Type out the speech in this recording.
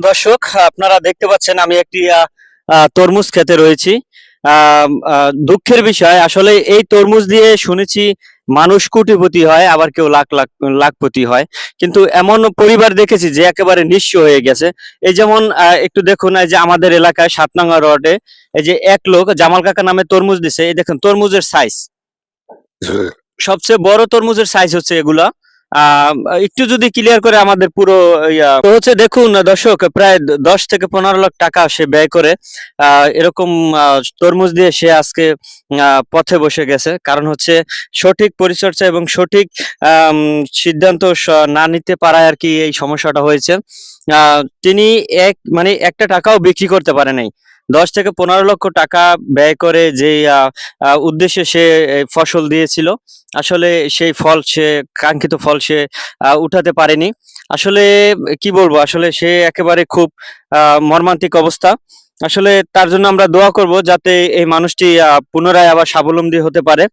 দর্শক, আপনারা দেখতে পাচ্ছেন আমি একটি তরমুজ খেতে রয়েছি। দুঃখের বিষয় আসলে এই তরমুজ দিয়ে শুনেছি মানুষ কোটিপতি হয়, আবার কেউ লাখ লাখ লাখপতি হয়। কিন্তু এমন পরিবার দেখেছি যে একেবারে নিঃস্ব হয়ে গেছে। এই যেমন একটু দেখুন, এই যে আমাদের এলাকায় ৭ নং ওয়ার্ডে এই যে এক লোক জামাল কাকা নামে তরমুজ দিছে। এই দেখুন তরমুজের সাইজ, সবচেয়ে বড় তরমুজের সাইজ হচ্ছে এগুলা। আহ একটু যদি ক্লিয়ার করে আমাদের পুরো তো হচ্ছে, দেখুন দর্শক, প্রায় 10 থেকে 15 লাখ টাকা সে ব্যয় করে এরকম তরমুজ দিয়ে সে আজকে পথে বসে গেছে। কারণ হচ্ছে সঠিক পরিচর্যা এবং সঠিক আম, সিদ্ধান্ত না নিতে পারায় আর কি এই সমস্যাটা হয়েছে। তিনি মানে একটা টাকাও বিক্রি করতে পারে নাই। 10 থেকে 15 লক্ষ টাকা ব্যয় করে যে উদ্দেশ্যে সে ফসল দিয়েছিল, আসলে সেই ফল সে কাঙ্ক্ষিত ফল সে উঠাতে পারেনি। আসলে কি বলবো, আসলে সে একেবারে খুব মর্মান্তিক অবস্থা। আসলে তার জন্য আমরা দোয়া করব যাতে এই মানুষটি পুনরায় আবার স্বাবলম্বী হতে পারে।